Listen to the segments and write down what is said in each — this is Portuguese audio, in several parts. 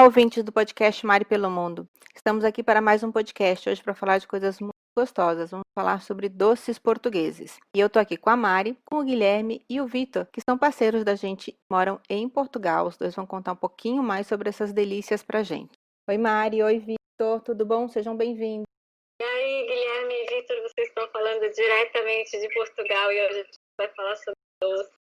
Olá, ouvintes do podcast Mari pelo Mundo. Estamos aqui para mais um podcast, hoje para falar de coisas muito gostosas. Vamos falar sobre doces portugueses. E eu tô aqui com a Mari, com o Guilherme e o Vitor, que são parceiros da gente, moram em Portugal. Os dois vão contar um pouquinho mais sobre essas delícias pra gente. Oi, Mari. Oi, Vitor. Tudo bom? Sejam bem-vindos. E aí, Guilherme e Vitor, vocês estão falando diretamente de Portugal e hoje a gente vai falar sobre doce.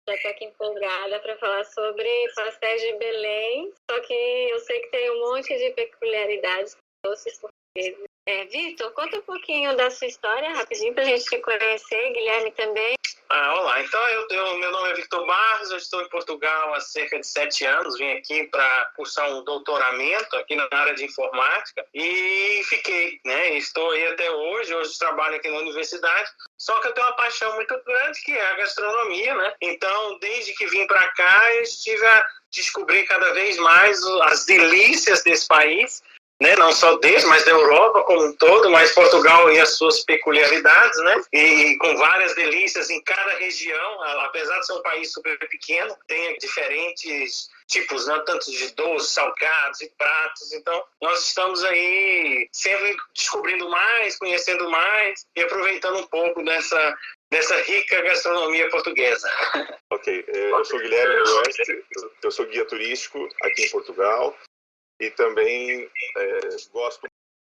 Já estou aqui empolgada para falar sobre pastéis de Belém, só que eu sei que tem um monte de peculiaridades com doces portugueses. Vitor, conta um pouquinho da sua história, rapidinho, para a gente te conhecer, Guilherme também. Olá, então meu nome é Victor Barros, eu estou em Portugal há cerca de 7 anos, vim aqui para cursar um doutoramento aqui na área de informática e fiquei, né? Estou aí até hoje trabalho aqui na universidade, só que eu tenho uma paixão muito grande que é a gastronomia, né? Então, desde que vim para cá, eu estive a descobrir cada vez mais as delícias desse país, né, não só dele, mas da Europa como um todo, mas Portugal e as suas peculiaridades, né, e com várias delícias em cada região, apesar de ser um país super pequeno, tem diferentes tipos, né, tanto de doces, salgados e pratos, então nós estamos aí sempre descobrindo mais, conhecendo mais e aproveitando um pouco dessa rica gastronomia portuguesa. Ok, eu sou Guilherme Oeste, eu sou guia turístico aqui em Portugal. E também gosto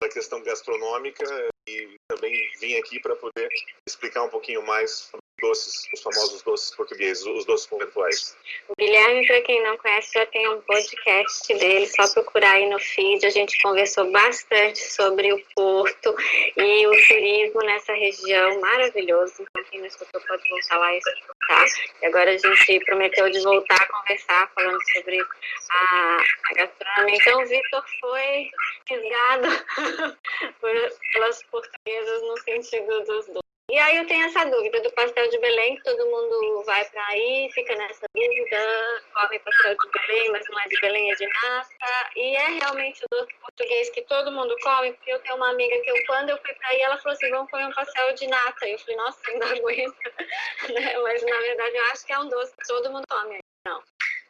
da questão gastronômica e também vim aqui para poder explicar um pouquinho mais sobre doces, os famosos doces portugueses, os doces conventuais. O Guilherme, para quem não conhece, já tem um podcast dele, só procurar aí no feed. A gente conversou bastante sobre o Porto e o turismo nessa região, maravilhoso. Então, quem não escutou pode voltar lá e escutar. E agora a gente prometeu de voltar a conversar, falando sobre a gastronomia. Então, o Vitor foi fisgado pelas portuguesas no sentido dos doces. E aí eu tenho essa dúvida do pastel de Belém, que todo mundo vai para aí, fica nessa dúvida, come pastel de Belém, mas não é de Belém, é de nata. E é realmente o doce português que todo mundo come, porque eu tenho uma amiga que quando eu fui para aí, ela falou assim, vamos comer um pastel de nata. E eu falei, nossa, ainda aguenta. Né? Mas na verdade eu acho que é um doce que todo mundo come. Não.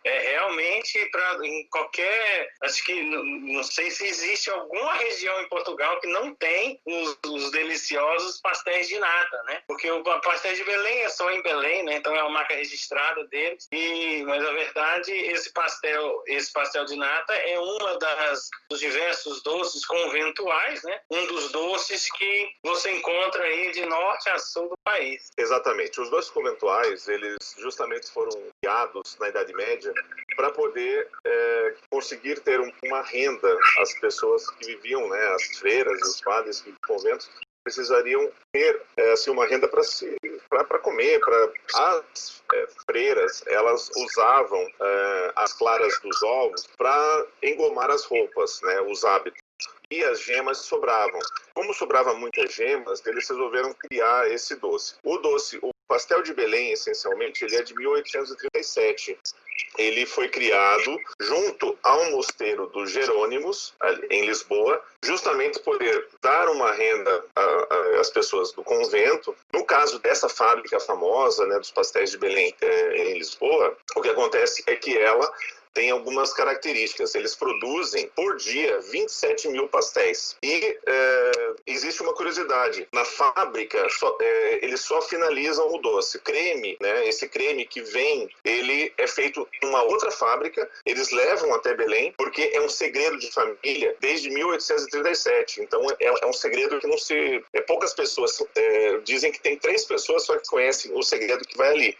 Realmente, em qualquer... Acho que não sei se existe alguma região em Portugal que não tem os deliciosos pastéis de nata, né? Porque o pastel de Belém é só em Belém, né? Então é uma marca registrada deles. Mas, na verdade, esse pastel de nata é dos diversos doces conventuais, né? Um dos doces que você encontra aí de norte a sul do país. Exatamente. Os doces conventuais, eles justamente foram criados na Idade Média para poder conseguir ter uma renda. As pessoas que viviam, né, as freiras e os padres que conventos precisariam ter assim, uma renda para comer. As freiras, elas usavam as claras dos ovos para engomar as roupas, né, os hábitos. E as gemas sobravam. Como sobrava muitas gemas, eles resolveram criar esse doce. O pastel de Belém, essencialmente, ele é de 1837. Ele foi criado junto ao mosteiro dos Jerônimos, em Lisboa, justamente poder dar uma renda às pessoas do convento. No caso dessa fábrica famosa, né, dos pastéis de Belém em Lisboa, o que acontece é que ela tem algumas características. Eles produzem, por dia, 27 mil pastéis. E existe uma curiosidade. Na fábrica, eles só finalizam o doce. Creme, né? Esse creme que vem, ele é feito numa outra fábrica. Eles levam até Belém, porque é um segredo de família desde 1837. Então, é um segredo que não se... poucas pessoas dizem que tem 3 pessoas só que conhecem o segredo que vai ali.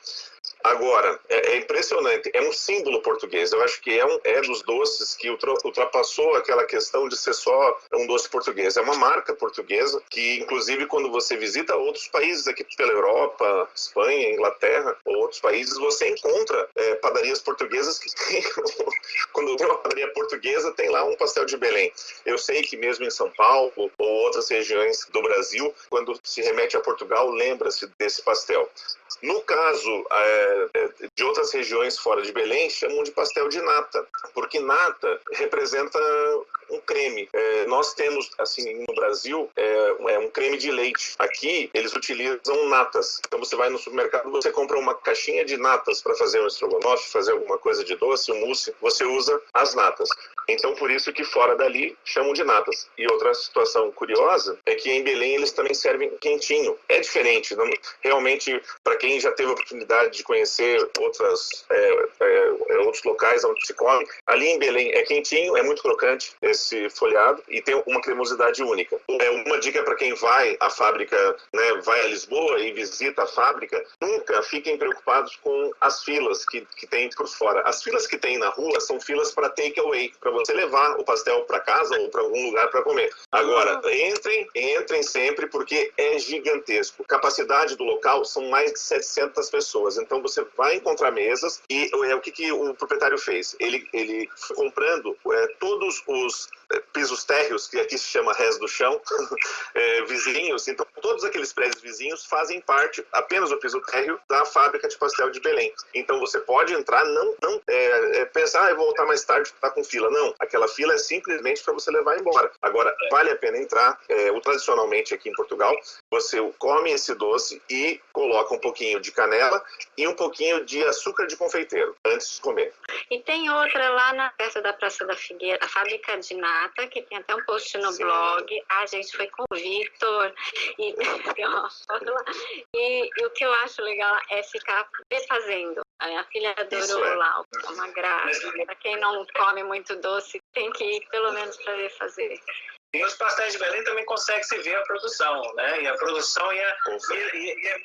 Agora, é impressionante, é um símbolo português. Eu acho que é dos doces que ultrapassou aquela questão de ser só um doce português. É uma marca portuguesa que, inclusive, quando você visita outros países aqui pela Europa, Espanha, Inglaterra, ou outros países, você encontra padarias portuguesas que tem... Quando tem uma padaria portuguesa, tem lá um pastel de Belém. Eu sei que mesmo em São Paulo ou outras regiões do Brasil, quando se remete a Portugal, lembra-se desse pastel. No caso de outras regiões fora de Belém, chamam de pastel de nata, porque nata representa um creme. Nós temos, assim, no Brasil, um creme de leite. Aqui, eles utilizam natas. Então, você vai no supermercado, você compra uma caixinha de natas para fazer um estrogonofe, fazer alguma coisa de doce, um mousse, você usa as natas. Então, por isso que fora dali, chamam de natas. E outra situação curiosa é que em Belém eles também servem quentinho. É diferente. Realmente, para quem já teve a oportunidade de conhecer outros locais onde se come, ali em Belém é quentinho, é muito crocante esse folhado e tem uma cremosidade única. Uma dica para quem vai à fábrica, né, vai a Lisboa e visita a fábrica, nunca fiquem preocupados com as filas que tem por fora. As filas que tem na rua são filas para take away, para você levar o pastel para casa ou para algum lugar para comer. Agora, entrem sempre, porque é gigantesco. Capacidade do local são mais de 700 pessoas. Então, você vai encontrar mesas e o que o proprietário fez? Ele foi comprando todos os pisos térreos, que aqui se chama res do chão, vizinhos. Então, todos aqueles prédios vizinhos fazem parte, apenas o piso térreo, da fábrica de pastel de Belém. Então, você pode entrar, não pensar, eu vou voltar mais tarde, tá com fila. Não, aquela fila é simplesmente para você levar embora. Agora, vale a pena entrar. Tradicionalmente aqui em Portugal, você come esse doce e coloca um pouquinho de canela e um pouquinho de açúcar de confeiteiro antes de comer. E tem outra lá perto da Praça da Figueira, a Fábrica de Nata, que tem até um post no blog. A gente foi com o Vitor e tem uma foto lá. E o que eu acho legal é ficar refazendo. A minha filha adorou lá, é uma graça. Para quem não come muito doce, tem que ir pelo menos para ver fazer. E os pastéis de Belém também consegue se ver a produção, né? E a produção é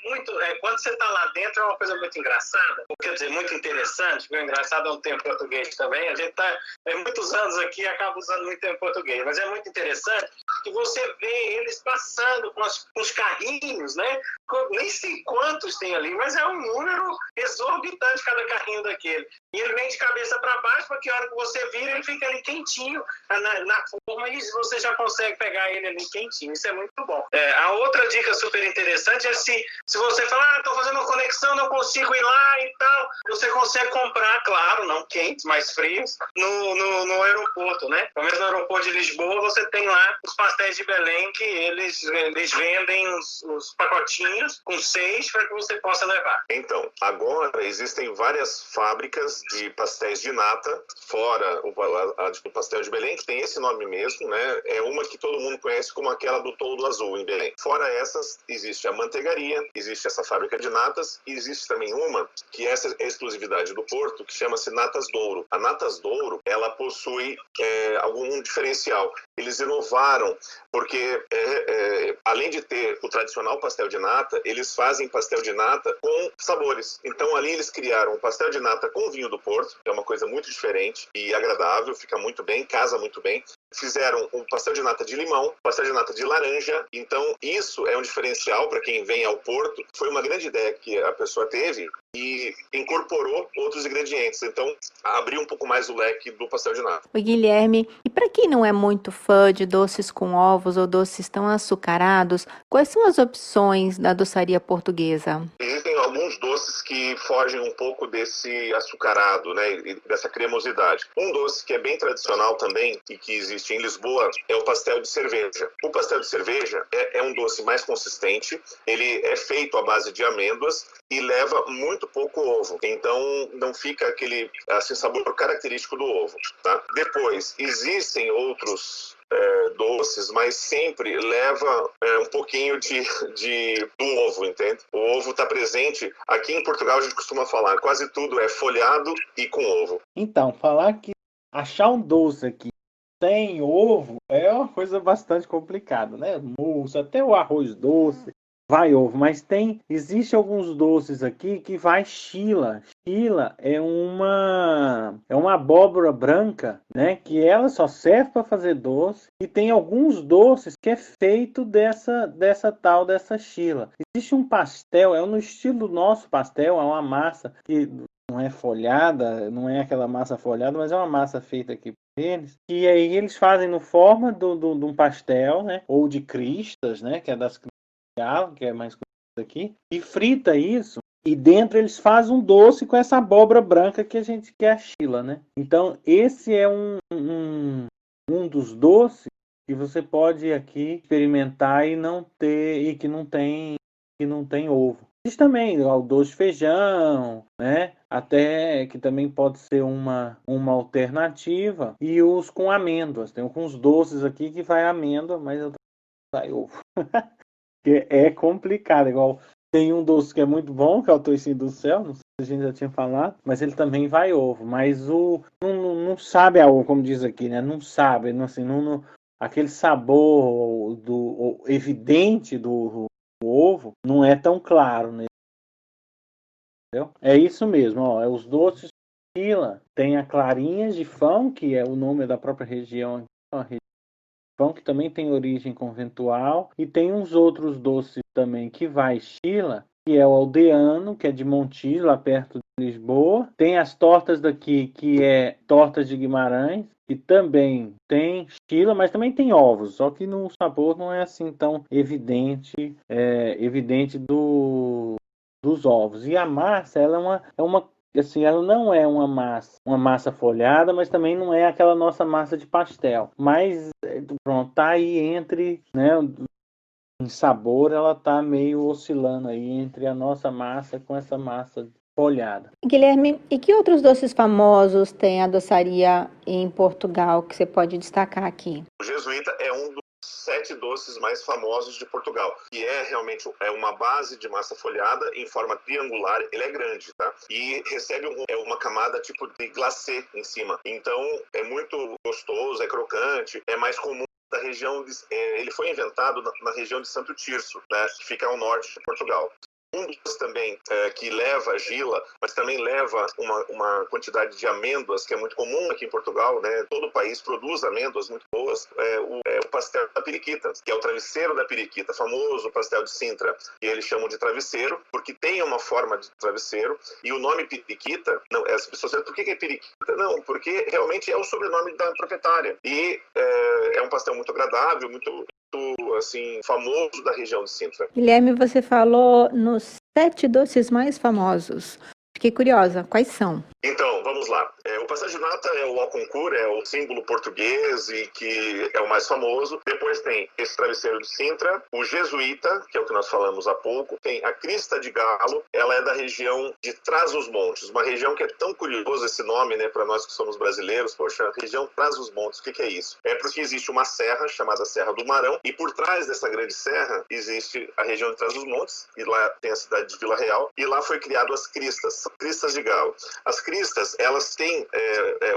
muito... quando você está lá dentro é uma coisa muito engraçada, quer dizer, muito interessante, porque o engraçado é um termo português também. A gente está muitos anos aqui e acaba usando muito termo português, mas é muito interessante que você vê eles passando com os carrinhos, né? Nem sei quantos tem ali, mas é um número exorbitante cada carrinho daquele. E ele vem de cabeça para baixo, porque a hora que você vira, ele fica ali quentinho na forma e você já consegue pegar ele ali quentinho. Isso é muito bom. A outra dica super interessante é se você falar, estou fazendo uma conexão, não consigo ir lá e tal, você consegue comprar, claro, não quentes, mas frios, no aeroporto, né? Pelo menos no aeroporto de Lisboa, você tem lá os pastéis de Belém, que eles vendem os pacotinhos com 6 para que você possa levar. Então, agora existem várias fábricas de pastéis de nata, fora o pastel de Belém, que tem esse nome mesmo, né? É uma que todo mundo conhece como aquela do Toldo Azul, em Belém. Fora essas, existe a manteigaria, existe essa fábrica de natas, e existe também uma, que essa é a exclusividade do Porto, que chama-se Natas Douro. A Natas Douro, ela possui algum diferencial. Eles inovaram, porque além de ter o tradicional pastel de nata, eles fazem pastel de nata com sabores. Então, ali eles criaram um pastel de nata com vinho do Porto, que é uma coisa muito diferente e agradável, fica muito bem, casa muito bem. Fizeram um pastel de nata de limão, pastel de nata de laranja. Então, isso é um diferencial para quem vem ao Porto. Foi uma grande ideia que a pessoa teve e incorporou outros ingredientes. Então, abriu um pouco mais o leque do pastel de nata. Oi, Guilherme. E para quem não é muito fã de doces com ovos ou doces tão açucarados, quais são as opções da doçaria portuguesa? Existem alguns doces que fogem um pouco desse açucarado, né, e dessa cremosidade. Um doce que é bem tradicional também e que existe em Lisboa é o pastel de cerveja. O pastel de cerveja é um doce mais consistente, ele é feito à base de amêndoas e leva muito pouco ovo. Então, não fica aquele sabor característico do ovo, tá? Depois, existem outros doces, mas sempre leva um pouquinho do ovo, entende? O ovo está presente. Aqui em Portugal a gente costuma falar, quase tudo é folhado e com ovo. Então, falar que achar um doce aqui sem ovo é uma coisa bastante complicada, né? Mousse, até o arroz doce vai ovo, mas existe alguns doces aqui que vai chila. Chila é uma abóbora branca, né? Que ela só serve para fazer doce. E tem alguns doces que é feito dessa chila. Existe um pastel, é no estilo do nosso pastel, é uma massa que não é folhada, não é aquela massa folhada, mas é uma massa feita aqui por eles. E aí eles fazem no forma de um pastel, né? Ou de cristas, né? Que é das que é mais conhecido aqui, e frita isso E dentro eles fazem um doce com essa abóbora branca que a gente quer a Sheila, né? Então esse é um dos doces que você pode aqui experimentar e não ter e que não tem ovo. Existe também o doce de feijão, né? Até que também pode ser uma alternativa. E os com amêndoas. Tem alguns doces aqui que vai amêndoa, mas eu vai ovo. Que é complicado, igual tem um doce que é muito bom, que é o toicinho do céu, não sei se a gente já tinha falado, mas ele também vai ovo, mas não sabe a ovo, como diz aqui, né? Não sabe, assim, aquele sabor evidente do ovo não é tão claro, né? Entendeu? É isso mesmo, ó, é os doces de Sheila, tem a clarinhas de Fão, que é o nome da própria região, Fão, que também tem origem conventual, e tem uns outros doces também que vai Sheila, que é o aldeano, que é de Montijo, lá perto de Lisboa. Tem as tortas daqui, que é tortas de Guimarães, que também tem Sheila, mas também tem ovos, só que no sabor não é assim tão evidente, dos ovos. E a massa, ela é uma assim, ela não é uma massa folhada, mas também não é aquela nossa massa de pastel. Mas pronto, tá aí entre, né, em sabor, ela tá meio oscilando aí entre a nossa massa com essa massa folhada. Guilherme, e que outros doces famosos tem a doçaria em Portugal que você pode destacar aqui? O jesuíta é um dos 7 doces mais famosos de Portugal, que é realmente uma base de massa folhada em forma triangular. Ele é grande, tá? E recebe uma camada tipo de glacê em cima. Então é muito gostoso, é crocante, é mais comum da região ele foi inventado na região de Santo Tirso, né, que fica ao norte de Portugal. Um dos também que leva a gila, mas também leva uma quantidade de amêndoas, que é muito comum aqui em Portugal, né? Todo o país produz amêndoas muito boas. O pastel da periquita, que é o travesseiro da periquita, famoso pastel de Sintra, que eles chamam de travesseiro, porque tem uma forma de travesseiro, e o nome periquita, não, as pessoas dizem, por que é periquita? Não, porque realmente é o sobrenome da proprietária. E é um pastel muito agradável, muito assim, famoso da região de Sintra. Guilherme, você falou nos 7 doces mais famosos. Fiquei curiosa, quais são? Então, vamos lá. O pastel de nata é o Alconcur, é o símbolo português e que é o mais famoso. Depois tem esse travesseiro de Sintra, o jesuíta, que é o que nós falamos há pouco. Tem a crista de galo, ela é da região de Trás-os-Montes, uma região que é tão curioso esse nome, né, para nós que somos brasileiros. Poxa, região Trás-os-Montes, o que é isso? É porque existe uma serra chamada Serra do Marão, e por trás dessa grande serra existe a região de Trás-os-Montes, e lá tem a cidade de Vila Real, e lá foi criado as cristas de galo. As cristas, elas têm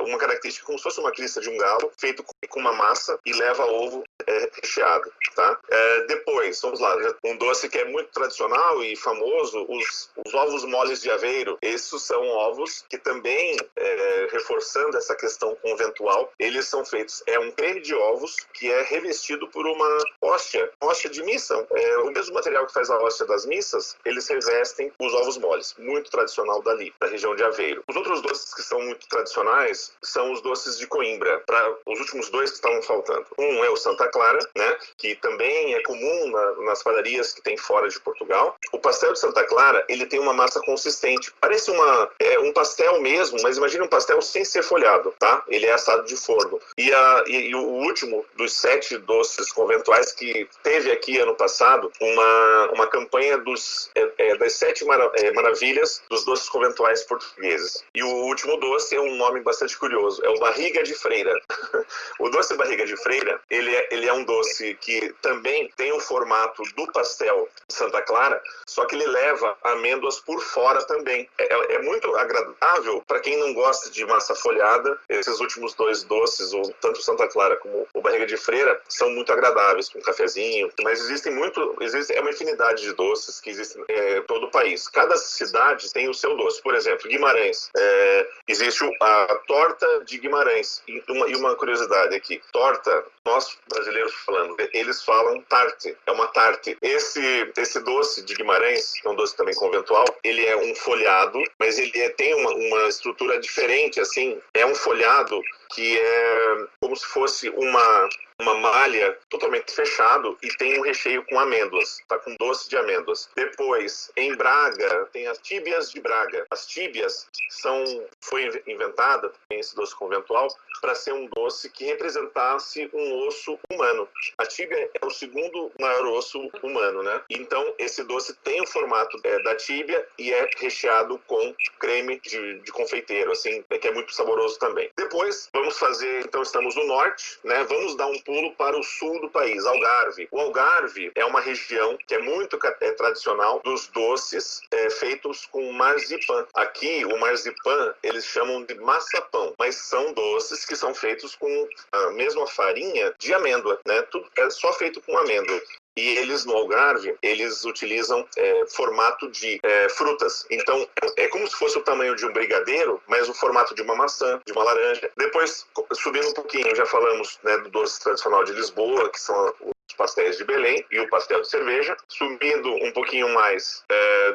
uma característica como se fosse uma crista de um galo, feito com uma massa e leva ovo recheado, tá? Depois, vamos lá, um doce que é muito tradicional e famoso, os ovos moles de Aveiro. Esses são ovos que também, reforçando essa questão conventual, eles são feitos, um creme de ovos que é revestido por uma hóstia de missa. O mesmo material que faz a hóstia das missas, eles revestem os ovos moles, muito tradicional dali, da região de Aveiro. Os outros doces que são muito tradicionais são os doces de Coimbra, para os últimos 2 que estavam faltando. Um é o Santa Clara, né, que também é comum nas padarias que tem fora de Portugal. O pastel de Santa Clara, ele tem uma massa consistente. Parece um pastel mesmo, mas imagina um pastel sem ser folhado, tá? Ele é assado de forno. E o último dos 7 doces conventuais que teve aqui ano passado, uma campanha das 7 maravilhas dos doces conventuais portugueses. E o último doce é um nome bastante curioso, é o Barriga de Freira. O doce Barriga de Freira, ele é um doce que também tem o formato do pastel de Santa Clara, só que ele leva amêndoas por fora também. É muito agradável para quem não gosta de massa folhada. Esses últimos 2 doces, tanto o Santa Clara como o Barriga de Freira, são muito agradáveis, com um cafezinho, mas é uma infinidade de doces que existem em todo o país. Cada cidade tem o seu doce. Por exemplo, Guimarães, existe a torta de Guimarães. E uma curiosidade aqui, torta, nós brasileiros falando, eles falam tarte, é uma tarte. Esse doce de Guimarães, que é um doce também conventual, ele é um folhado, mas ele tem uma estrutura diferente, assim, é um folhado que é como se fosse uma malha totalmente fechado e tem um recheio com amêndoas, tá? Com doce de amêndoas. Depois, em Braga, tem as tíbias de Braga. As tíbias foi inventada, tem esse doce conventual, para ser um doce que representasse um osso humano. A tíbia é o segundo maior osso humano, né? Então, esse doce tem o formato da tíbia e é recheado com creme de confeiteiro, assim, que é muito saboroso também. Depois, vamos fazer, então estamos no norte, né? Vamos dar um pulo para o sul do país, Algarve. O Algarve é uma região que é muito tradicional dos doces feitos com marzipan. Aqui, o marzipan, eles chamam de maçapão, mas são doces que são feitos com a mesma farinha de amêndoa, né? Tudo é só feito com amêndoa. E eles, no Algarve, eles utilizam formato de frutas. Então, é como se fosse o tamanho de um brigadeiro, mas o formato de uma maçã, de uma laranja. Depois, subindo um pouquinho, já falamos, né, do doce tradicional de Lisboa, que são os pastéis de Belém e o pastel de cerveja. Subindo um pouquinho mais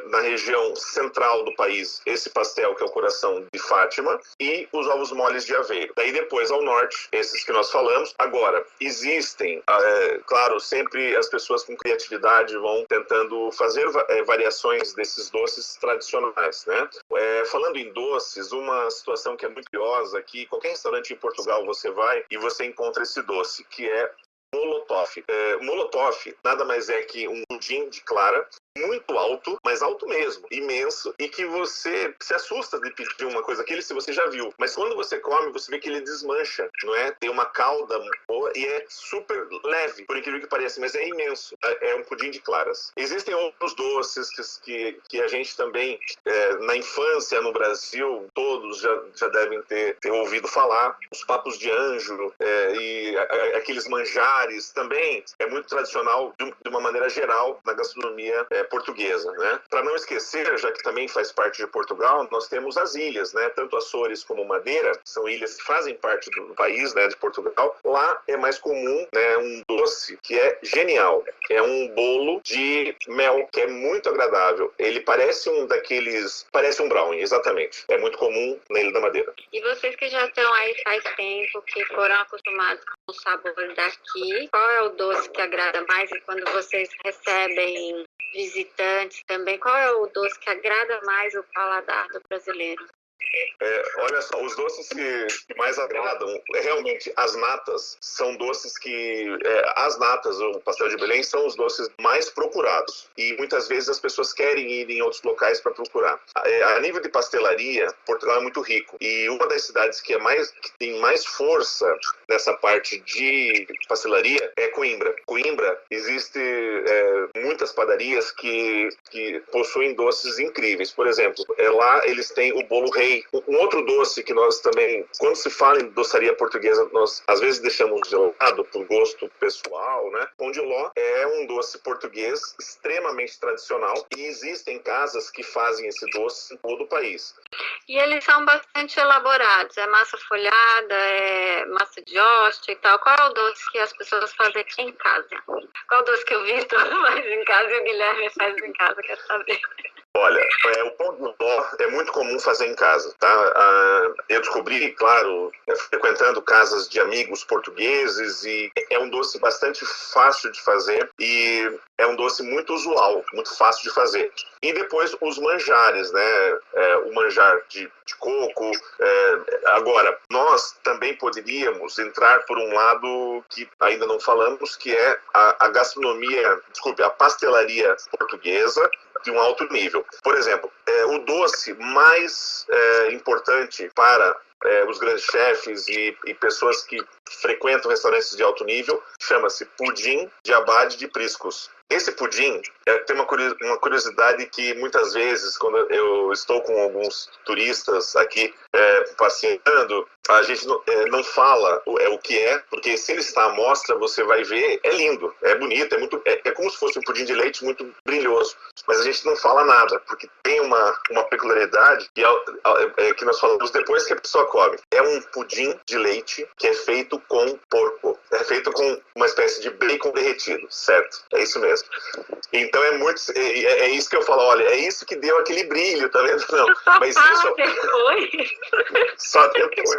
na região central do país, esse pastel que é o coração de Fátima e os ovos moles de Aveiro. Daí depois ao norte, esses que nós falamos. Agora, existem, claro, sempre as pessoas com criatividade vão tentando fazer variações desses doces tradicionais, né? Falando em doces, uma situação que é muito curiosa aqui, qualquer restaurante em Portugal você vai e você encontra esse doce, que é Molotov. Molotov nada mais é que um pudim de clara, muito alto, mas alto mesmo, imenso, e que você se assusta de pedir uma coisa aquele se você já viu. Mas quando você come, você vê que ele desmancha, não é? Tem uma calda boa e é super leve, por incrível que pareça, mas é imenso. É um pudim de claras. Existem outros doces que a gente também, na infância no Brasil, todos já devem ter ouvido falar. Os papos de anjo e aqueles manjares também é muito tradicional de uma maneira geral na gastronomia portuguesa, né? Para não esquecer, já que também faz parte de Portugal, nós temos as ilhas, né? Tanto Açores como Madeira são ilhas que fazem parte do país, né? De Portugal. Lá é mais comum, né? Um doce que é genial. É um bolo de mel que é muito agradável. Ele parece parece um brownie, exatamente. É muito comum na Ilha da Madeira. E vocês que já estão aí faz tempo, que foram acostumados com o sabor daqui, qual é o doce que agrada mais? E quando vocês recebem visitantes também, qual é o doce que agrada mais o paladar do brasileiro? Olha só, os doces que mais agradam, realmente, as natas são doces que... as natas, o pastel de Belém, são os doces mais procurados. E muitas vezes as pessoas querem ir em outros locais para procurar. A nível de pastelaria, Portugal é muito rico. E uma das cidades que tem mais força nessa parte de pastelaria é Coimbra. Coimbra, existe muitas padarias que possuem doces incríveis. Por exemplo, lá eles têm o bolo rei. Um outro doce que nós também, quando se fala em doçaria portuguesa, nós às vezes deixamos de lado por gosto pessoal, né? Pão de ló é um doce português extremamente tradicional e existem casas que fazem esse doce em todo o país. E eles são bastante elaborados, é massa folhada, é massa de hóstia e tal. Qual é o doce que as pessoas fazem em casa? Qual é o doce que o Vitor faz em casa e o Guilherme faz em casa, quer saber? Olha, o pão de ló é muito comum fazer em casa, tá? Eu descobri, claro, frequentando casas de amigos portugueses, e é um doce bastante fácil de fazer e é um doce muito usual, muito fácil de fazer. E depois os manjares, né? O manjar de coco. Agora, nós também poderíamos entrar por um lado que ainda não falamos, que é a gastronomia, a pastelaria portuguesa, de um alto nível. Por exemplo, o doce mais importante para os grandes chefes e pessoas que frequentam restaurantes de alto nível chama-se pudim de abade de priscos. Esse pudim tem uma curiosidade que muitas vezes, quando eu estou com alguns turistas aqui passeando, a gente não fala o que é, porque se ele está à mostra, você vai ver, é lindo, é bonito, é como se fosse um pudim de leite muito brilhoso, mas a gente não fala nada, porque tem uma peculiaridade que nós falamos depois que a pessoa pessoa come? É um pudim de leite que é feito com porco. É feito com uma espécie de bacon derretido, certo? É isso mesmo. Então é isso que eu falo, olha, é isso que deu aquele brilho, tá vendo? Não, mas isso... Depois? Só depois.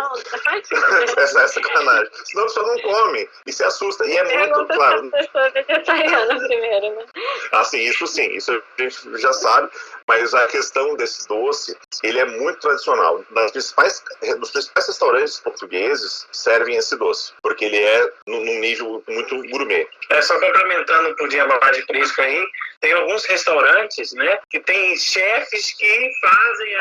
Essa é sacanagem. Senão a pessoa não come e se assusta. E é muito, claro... pessoa vegetariana primeiro, né? Assim, isso sim, isso a gente já sabe, mas a questão desse doce, ele é muito tradicional. Nos principais restaurantes portugueses servem esse doce, porque ele é num nível muito gourmet. Só complementando o pudim à base de prisco aí, tem alguns restaurantes, né, que tem chefes que fazem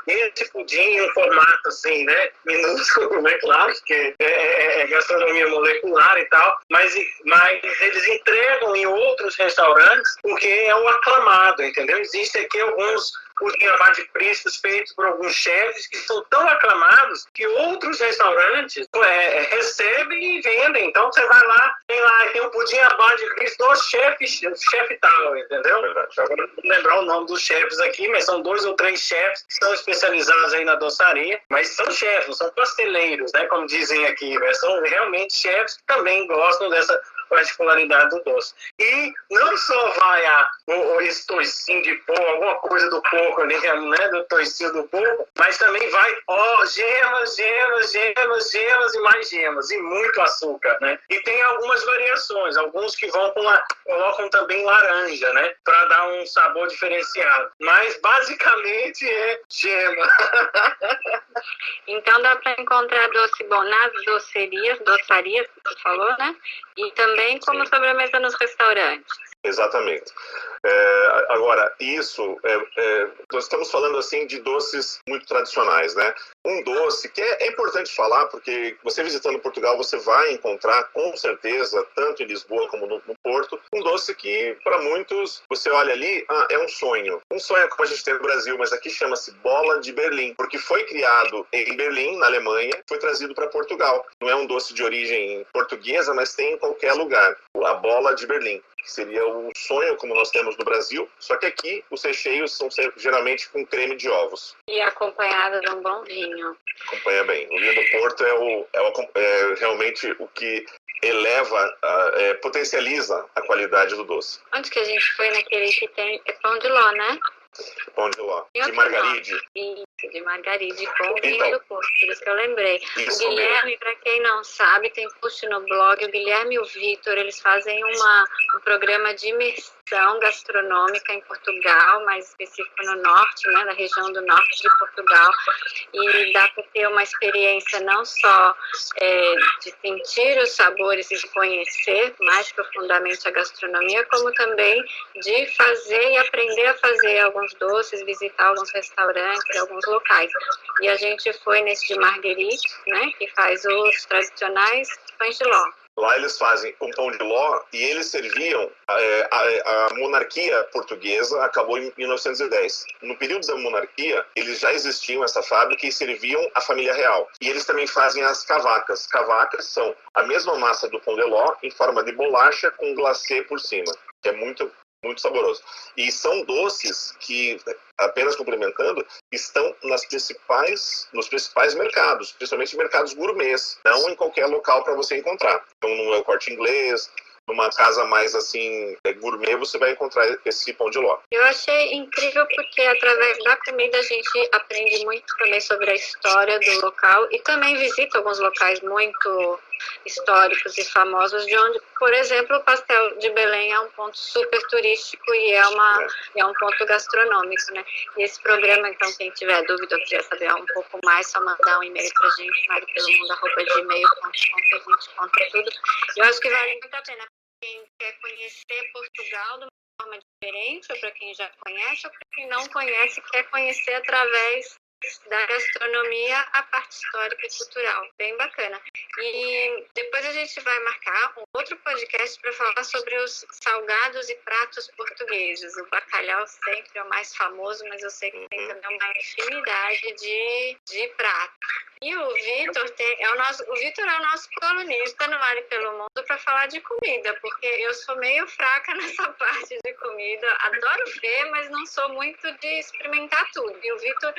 esse pudim em um formato assim, né, minúsculo, né, claro, porque é gastronomia molecular e tal, mas eles entregam em outros restaurantes porque é o aclamado, entendeu? Existem aqui alguns pudim à base de priscos feitos por alguns chefes que são tão aclamados que outros restaurantes recebem e vendem. Então você vai lá, tem um pudim à base de priscos do chefe tal, entendeu? Agora não vou lembrar o nome dos chefes aqui, mas são 2 ou 3 chefes que estão especializados aí na doçaria, mas são chefes, não são pasteleiros, né, como dizem aqui, mas são realmente chefes que também gostam dessa particularidade do doce. E não só vai esse toicinho de porco, alguma coisa do porco ali, né, do toicinho do porco, mas também vai, gemas e mais gemas, e muito açúcar, né? E tem algumas variações, alguns que colocam também laranja, né, para dar um sabor diferenciado. Mas basicamente é gema. Então dá para encontrar doce bom nas doçarias que você falou, né? E também como sobremesa nos restaurantes. Exatamente. Agora, nós estamos falando assim de doces muito tradicionais, né? Um doce que é importante falar, porque você visitando Portugal, você vai encontrar, com certeza, tanto em Lisboa como no Porto, um doce que, para muitos, você olha ali, é um sonho. Um sonho é como a gente tem no Brasil, mas aqui chama-se bola de Berlim, porque foi criado em Berlim, na Alemanha, foi trazido para Portugal. Não é um doce de origem portuguesa, mas tem em qualquer lugar. A bola de Berlim, que seria um sonho como nós temos no Brasil, só que aqui os recheios são geralmente com creme de ovos. E acompanhado de um bom vinho. Acompanha bem. O vinho do Porto é realmente o que eleva, potencializa a qualidade do doce. Onde que a gente foi naquele que tem pão de ló, né? Pão de ló. De Margaride. Isso, de Margaride com vinho do Porto, por isso que eu lembrei. O Guilherme, para quem não sabe, tem post no blog, o Guilherme e o Vitor, eles fazem um programa de imersão gastronômica em Portugal, mais específico no norte, né, na região do norte de Portugal, e dá para ter uma experiência não só de sentir os sabores e de conhecer mais profundamente a gastronomia, como também de fazer e aprender a fazer alguns doces, visitar alguns restaurantes, alguns locais. E a gente foi nesse de Marguerite, né, que faz os tradicionais pães de ló. Lá eles fazem um pão de ló e eles serviam, a monarquia portuguesa acabou em 1910. No período da monarquia, eles já existiam essa fábrica e serviam a família real. E eles também fazem as cavacas. Cavacas são a mesma massa do pão de ló em forma de bolacha com glacê por cima, que é muito saboroso. E são doces que, apenas complementando, estão nos principais mercados, principalmente mercados gourmets, não em qualquer local para você encontrar. Então, no El Corte Inglês, numa casa mais assim, gourmet, você vai encontrar esse pão de ló. Eu achei incrível porque através da comida a gente aprende muito também sobre a história do local e também visita alguns locais muito históricos e famosos, de onde, por exemplo, o pastel de Belém é um ponto super turístico e é um ponto gastronômico, né? E esse programa, então, quem tiver dúvida ou quiser saber um pouco mais, só mandar um e-mail pra gente, maripelomundo@gmail.com, que a gente conta tudo. Eu acho que vale muito a pena quem quer conhecer Portugal de uma forma diferente, ou para quem já conhece, ou para quem não conhece, quer conhecer através da gastronomia a parte histórica e cultural. Bem bacana. E depois a gente vai marcar um outro podcast para falar sobre os salgados e pratos portugueses. O bacalhau sempre é o mais famoso, mas eu sei que tem também uma infinidade de pratos. E o Vitor o Vitor é o nosso colunista no Mari pelo Mundo para falar de comida, porque eu sou meio fraca nessa parte de comida. Adoro ver, mas não sou muito de experimentar tudo. E o Vitor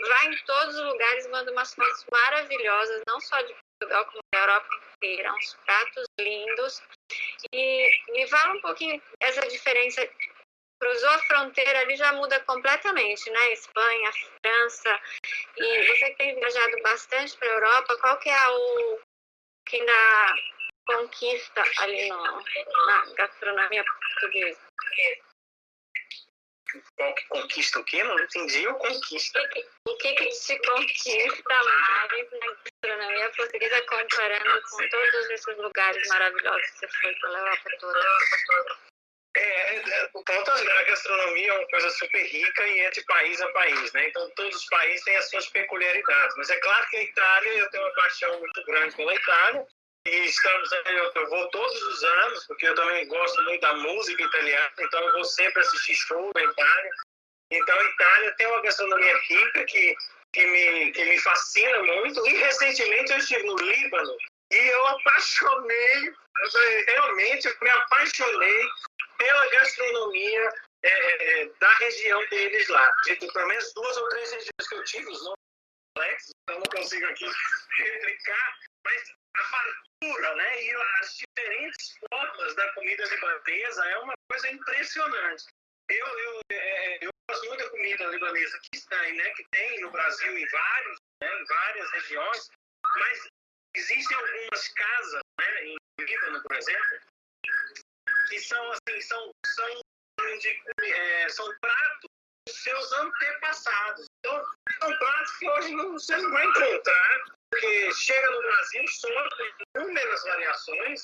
vai em todos os lugares, manda umas fotos maravilhosas, não só de Portugal, como da Europa inteira, uns pratos lindos. E me fala um pouquinho essa diferença. Cruzou a fronteira ali, já muda completamente, né? Espanha, França. E você que tem viajado bastante para a Europa, qual que é o que ainda conquista ali na gastronomia portuguesa? Qual que conquista o quê? Não entendi o conquista. O que te conquista mais na gastronomia portuguesa, comparando com todos esses lugares maravilhosos que você foi pela Europa toda? O ponto da gastronomia é uma coisa super rica e é de país a país, né? Então, todos os países têm as suas peculiaridades. Mas é claro que a Itália, eu tenho uma paixão muito grande pela Itália. E eu vou todos os anos, porque eu também gosto muito da música italiana, então eu vou sempre assistir show na Itália. Então, a Itália tem uma gastronomia rica que me fascina muito. E, recentemente, eu estive no Líbano e eu realmente me apaixonei pela gastronomia da região deles lá. De pelo menos 2 ou 3 regiões que eu tive, os nomes complexos, eu não consigo aqui replicar, mas a fartura, né, e as diferentes formas da comida libanesa é uma coisa impressionante. Eu gosto muito da comida libanesa que tem no Brasil em várias regiões, mas existem algumas casas, né, em Líbano, por exemplo, que são pratos dos seus antepassados. Então, são pratos que hoje você não vai encontrar, porque chega no Brasil só com inúmeras variações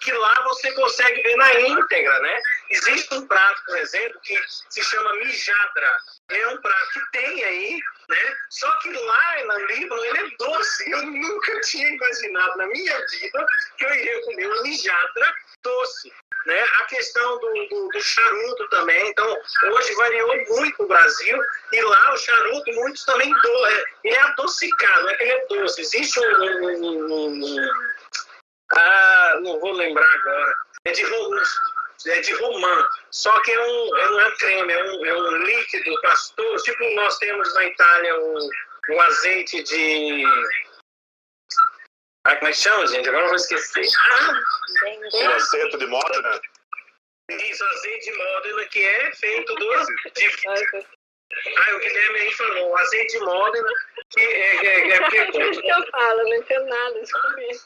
que lá você consegue ver na íntegra, né? Existe um prato, por exemplo, que se chama mijadra. É um prato que tem aí, né? Só que lá no Líbano ele é doce. Eu nunca tinha imaginado na minha vida que eu iria comer um mijadra doce, né? A questão do charuto também. Então, hoje variou muito no Brasil e lá o charuto, muitos também ele é adocicado, não é que ele é doce. Existe não vou lembrar agora. É de romã. Só que não é um creme, é um líquido pastoso. Tipo, nós temos na Itália o azeite de... como é que chama, gente? Agora eu vou esquecer. O azeite de Modena. Isso, azeite de Modena, que é feito o Guilherme aí falou, o azeite de Modena, que é que eu falo, não entendo nada de comida.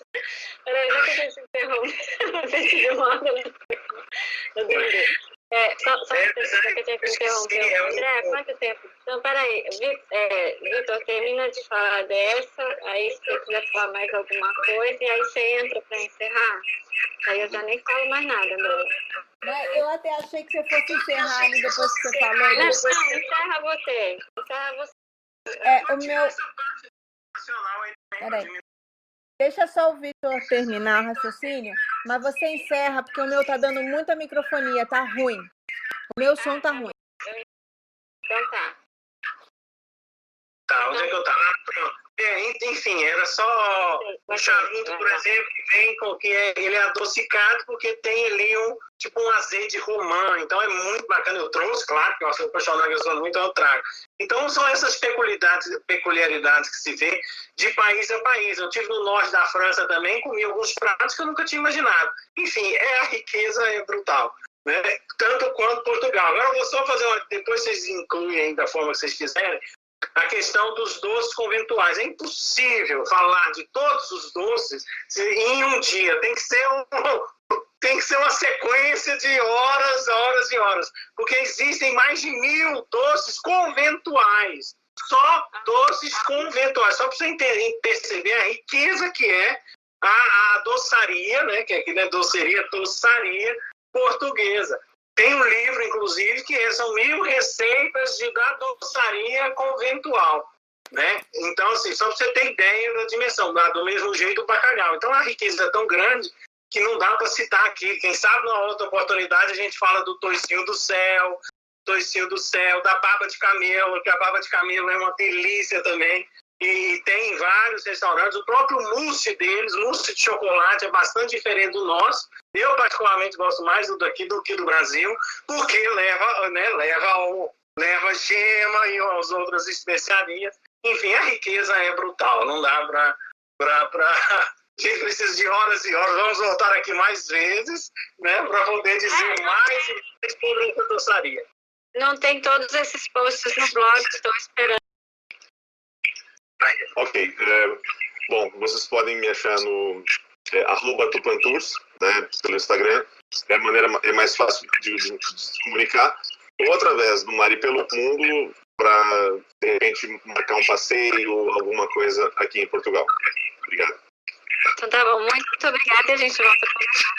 Peraí, já que a gente interrompe, azeite de Modena. Só que eu tinha que interromper. André, quanto tempo? Então, peraí, Vitor, termina de falar dessa, aí se você quiser falar mais alguma coisa, e aí você entra para encerrar. Aí eu já nem falo mais nada, André. Eu até achei que você fosse encerrar ali depois que você falou. Não, encerra você. O meu... Peraí. Deixa só o Vitor terminar o raciocínio, mas você encerra, porque o meu tá dando muita microfonia, tá ruim. O meu som tá ruim. Então tá. Tá, onde é que eu tava? Enfim, era só o charuto, por exemplo, que vem ele é adocicado porque tem ali um azeite de romã, então é muito bacana. Eu trouxe, claro, porque eu sou apaixonado na gastronomia, então eu trago. Então são essas peculiaridades que se vê de país a país. Eu estive no norte da França também, comi alguns pratos que eu nunca tinha imaginado. Enfim, a riqueza é brutal, né? Tanto quanto Portugal. Agora eu vou só fazer depois vocês incluem da forma que vocês quiserem, a questão dos doces conventuais. É impossível falar de todos os doces em um dia. Tem que ser uma sequência de horas e horas. Porque existem mais de 1000 doces conventuais. Só doces conventuais. Só para você perceber a riqueza que é a doçaria, né? Que aqui não é doçaria portuguesa. Tem um livro, inclusive, que são 1000 receitas da doçaria conventual, né? Então, assim, só para você ter ideia da dimensão, do mesmo jeito o bacalhau. Então, a riqueza é tão grande que não dá para citar aqui. Quem sabe, numa outra oportunidade, a gente fala do toicinho do céu, da baba de camelo, que a baba de camelo é uma delícia também. e tem vários restaurantes. O próprio mousse deles, mousse de chocolate, é bastante diferente do nosso. Eu, particularmente, gosto mais do daqui do que do Brasil, porque leva gema e as outras especiarias. Enfim, a riqueza é brutal. Não dá para... A gente precisa de horas e horas. Vamos voltar aqui mais vezes, né, para poder dizer mais sobre essa doçaria. Não tem todos esses posts no blog, estou esperando. Ok. Bom, vocês podem me achar no @tupantours, né, pelo Instagram. É a maneira mais fácil de se comunicar. Ou através do Mari pelo Mundo, para, de repente, marcar um passeio, alguma coisa aqui em Portugal. Obrigado. Então tá bom, muito obrigada e a gente volta a conversar.